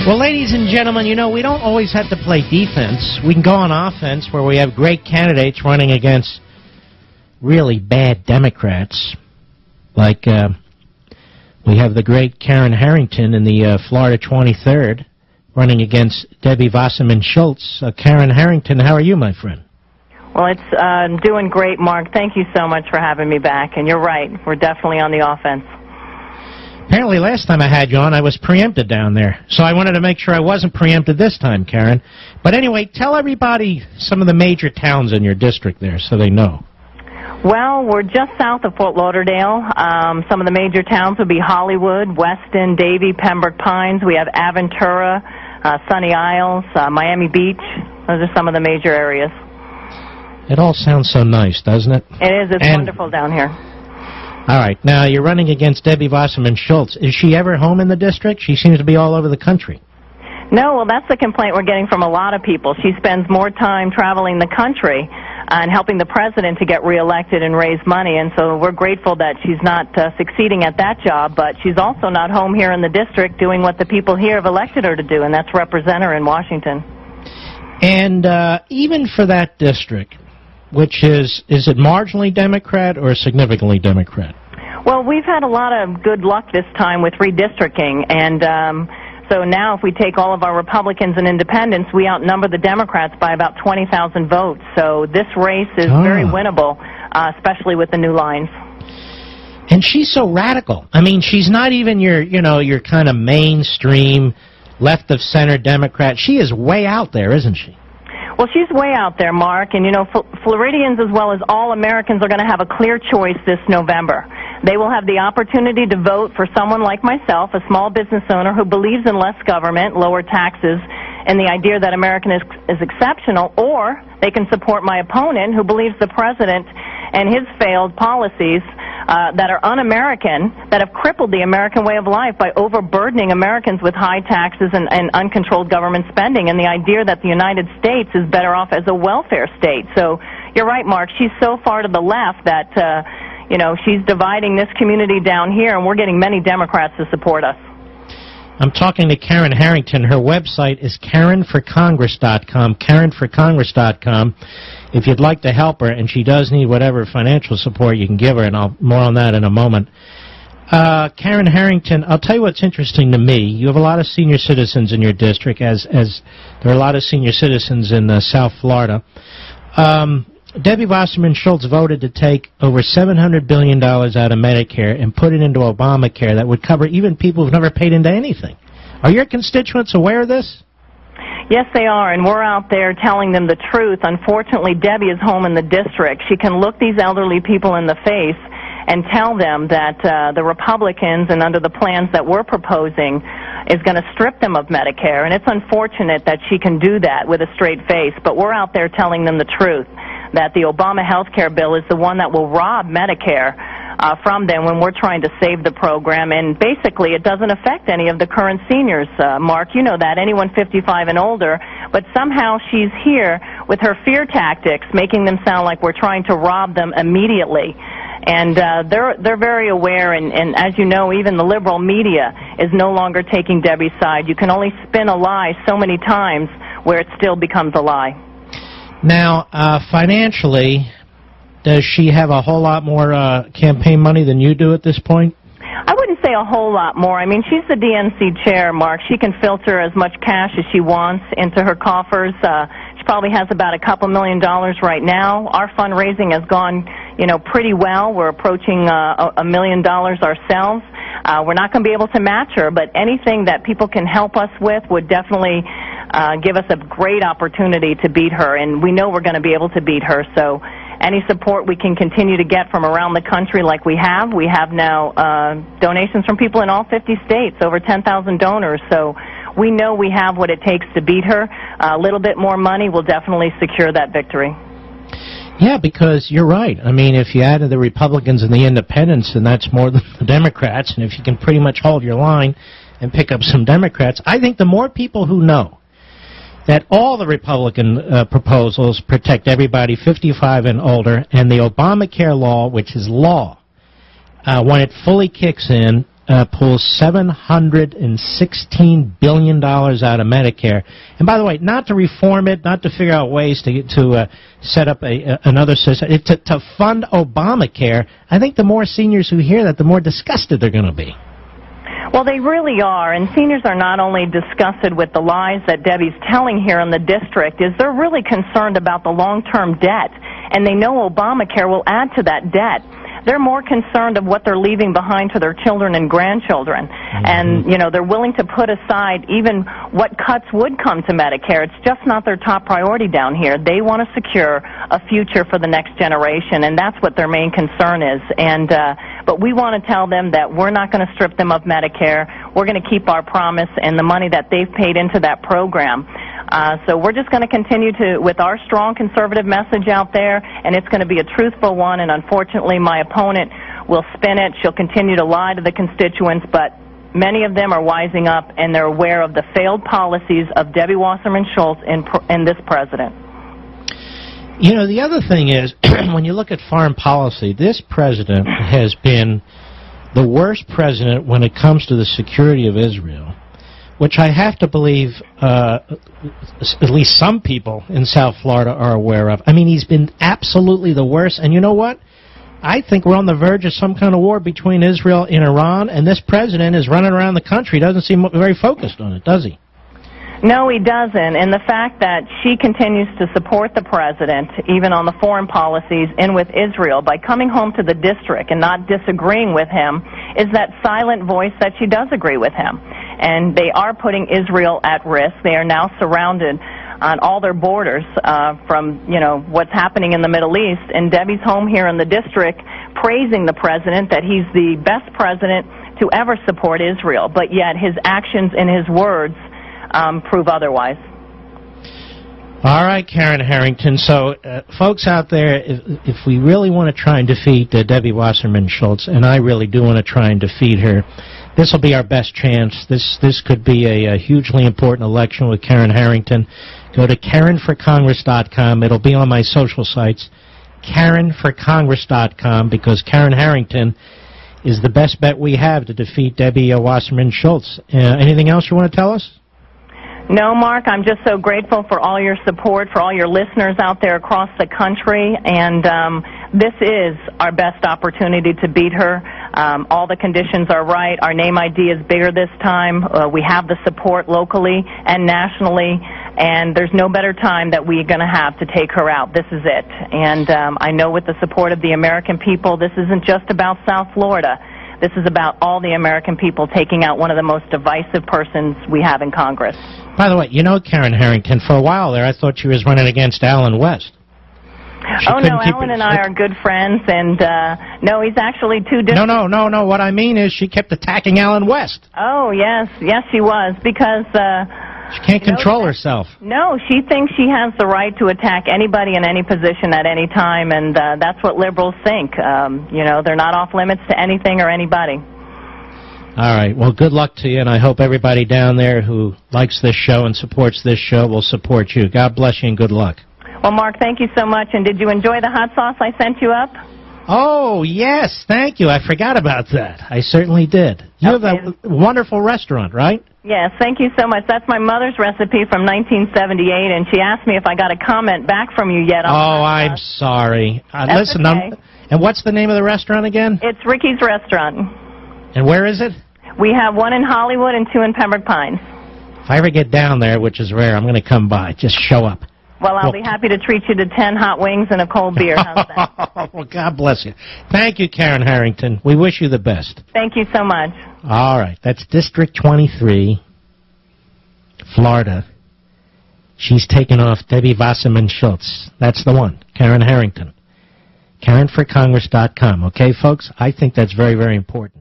Well, ladies and gentlemen, you know, we don't always have to play defense. We can go on offense where we have great candidates running against really bad Democrats. Like, we have the great Karen Harrington in the Florida 23rd running against Debbie Wasserman Schultz. Karen Harrington, how are you, my friend? Well, it's doing great, Mark. Thank you so much for having me back. And you're right, we're definitely on the offense. Apparently last time I had you on, I was preempted down there. So I wanted to make sure I wasn't preempted this time, Karen. But anyway, tell everybody some of the major towns in your district there so they know. Well, we're just south of Fort Lauderdale. Some of the major towns would be Hollywood, Weston, Davie, Pembroke Pines. We have Aventura, Sunny Isles, Miami Beach. Those are some of the major areas. It all sounds so nice, doesn't it? It is. It's wonderful down here. All right. Now, you're running against Debbie Wasserman Schultz. Is she ever home in the district? She seems to be all over the country. No, well, that's the complaint we're getting from a lot of people. She spends more time traveling the country and helping the president to get reelected and raise money, and so we're grateful that she's not succeeding at that job, but she's also not home here in the district doing what the people here have elected her to do, and that's represent her in Washington. And even for that district, which is it marginally Democrat or significantly Democrat? Well, we've had a lot of good luck this time with redistricting, and so now if we take all of our Republicans and independents, we outnumber the Democrats by about 20,000 votes. So this race is very winnable, especially with the new lines. And she's so radical. I mean, she's not even your kind of mainstream left-of-center Democrat. She is way out there, isn't she? Well, she's way out there, Mark, and, you know, Floridians as well as all Americans are going to have a clear choice this November. They will have the opportunity to vote for someone like myself, a small business owner who believes in less government, lower taxes, and the idea that American is exceptional, or they can support my opponent who believes the president and his failed policies that are un-American, that have crippled the American way of life by overburdening Americans with high taxes and uncontrolled government spending, and the idea that the United States is better off as a welfare state. So you're right, Mark. She's so far to the left that, you know, she's dividing this community down here, and we're getting many Democrats to support us. I'm talking to Karen Harrington. Her website is KarenForCongress.com, KarenForCongress.com. If you'd like to help her, and she does need whatever financial support you can give her, and more on that in a moment. Karen Harrington, I'll tell you what's interesting to me. You have a lot of senior citizens in your district, as there are a lot of senior citizens in South Florida. Debbie Wasserman Schultz voted to take over $700 billion out of Medicare and put it into Obamacare that would cover even people who've never paid into anything. Are your constituents aware of this? Yes, they are, and we're out there telling them the truth. Unfortunately, Debbie is home in the district. She can look these elderly people in the face and tell them that the Republicans, and under the plans that we're proposing, is going to strip them of Medicare. And it's unfortunate that she can do that with a straight face, but we're out there telling them the truth, that the Obama health care bill is the one that will rob Medicare from them when we're trying to save the program. And basically, it doesn't affect any of the current seniors, Mark. You know that, anyone 55 and older. But somehow she's here with her fear tactics, making them sound like we're trying to rob them immediately. And they're very aware, and as you know, even the liberal media is no longer taking Debbie's side. You can only spin a lie so many times where it still becomes a lie. Now, financially, does she have a whole lot more campaign money than you do at this point? I wouldn't say a whole lot more. I mean, she's the DNC chair, Mark. She can filter as much cash as she wants into her coffers. She probably has about a couple $1 million right now. Our fundraising has gone, you know, pretty well. We're approaching $1 million ourselves. We're not going to be able to match her, but anything that people can help us with would definitely give us a great opportunity to beat her, and we know we're going to be able to beat her. So any support we can continue to get from around the country like we have now donations from people in all 50 states, over 10,000 donors. So we know we have what it takes to beat her. A little bit more money will definitely secure that victory. Yeah, because you're right. I mean, if you add to the Republicans and the independents, then that's more than the Democrats. And if you can pretty much hold your line and pick up some Democrats, I think the more people who know that all the Republican proposals protect everybody 55 and older, and the Obamacare law, which is law, when it fully kicks in, pulls $716 billion out of Medicare. And by the way, not to reform it, not to figure out ways to set up another system, to fund Obamacare. I think the more seniors who hear that, the more disgusted they're going to be. Well, they really are, and seniors are not only disgusted with the lies that Debbie's telling here in the district, is they're really concerned about the long-term debt, and they know Obamacare will add to that debt. They're more concerned of what they're leaving behind to their children and grandchildren. And, you know, they're willing to put aside even what cuts would come to Medicare. It's just not their top priority down here. They want to secure a future for the next generation, and that's what their main concern is. And but we want to tell them that we're not going to strip them of Medicare. We're going to keep our promise and the money that they've paid into that program. So we're just going to continue with our strong conservative message out there, and it's going to be a truthful one, and unfortunately my opponent will spin it. She'll continue to lie to the constituents, but many of them are wising up, and they're aware of the failed policies of Debbie Wasserman Schultz and this president. You know, the other thing is, when you look at foreign policy, this president has been the worst president when it comes to the security of Israel, which I have to believe at least some people in South Florida are aware of. I mean, he's been absolutely the worst. And you know what? I think we're on the verge of some kind of war between Israel and Iran, and this president is running around the country. Doesn't seem very focused on it, does he? No, he doesn't. And the fact that she continues to support the president, even on the foreign policies and with Israel, by coming home to the district and not disagreeing with him, is that silent voice that she does agree with him. And they are putting Israel at risk. They are now surrounded on all their borders from, you know, what's happening in the Middle East. And Debbie's home here in the district praising the president, that he's the best president to ever support Israel. But yet his actions and his words prove otherwise. All right, Karen Harrington. So, folks out there, if we really want to try and defeat Debbie Wasserman Schultz, and I really do want to try and defeat her, this will be our best chance. This could be a hugely important election with Karen Harrington. Go to KarenForCongress.com. It'll be on my social sites, KarenForCongress.com, because Karen Harrington is the best bet we have to defeat Debbie Wasserman Schultz. Anything else you want to tell us? No, Mark, I'm just so grateful for all your support, for all your listeners out there across the country, and this is our best opportunity to beat her. All the conditions are right. Our name ID is bigger this time. We have the support locally and nationally, and there's no better time that we're going to have to take her out. This is it. And I know with the support of the American people, this isn't just about South Florida. This is about all the American people taking out one of the most divisive persons we have in Congress. By the way, you know Karen Harrington, for a while there I thought she was running against Alan West. Oh, no, Alan and I are good friends, and no, he's actually two different... No, what I mean is she kept attacking Alan West. Oh, yes, she was, because... she can't control herself. No, she thinks she has the right to attack anybody in any position at any time, and that's what liberals think. You know, they're not off limits to anything or anybody. All right. Well, good luck to you, and I hope everybody down there who likes this show and supports this show will support you. God bless you and good luck. Well, Mark, thank you so much, and did you enjoy the hot sauce I sent you up? Oh, yes, thank you. I forgot about that. I certainly did. You have that wonderful restaurant, right? Yes, thank you so much. That's my mother's recipe from 1978, and she asked me if I got a comment back from you yet. I'm sorry. Listen, okay. And what's the name of the restaurant again? It's Ricky's Restaurant. And where is it? We have one in Hollywood and two in Pembroke Pines. If I ever get down there, which is rare, I'm going to come by. Just show up. Well, I'll be happy to treat you to 10 hot wings and a cold beer. How's that? Well, God bless you. Thank you, Karen Harrington. We wish you the best. Thank you so much. All right. That's District 23, Florida. She's taken off Debbie Wasserman Schultz. That's the one, Karen Harrington. KarenForCongress.com. Okay, folks? I think that's very, very important.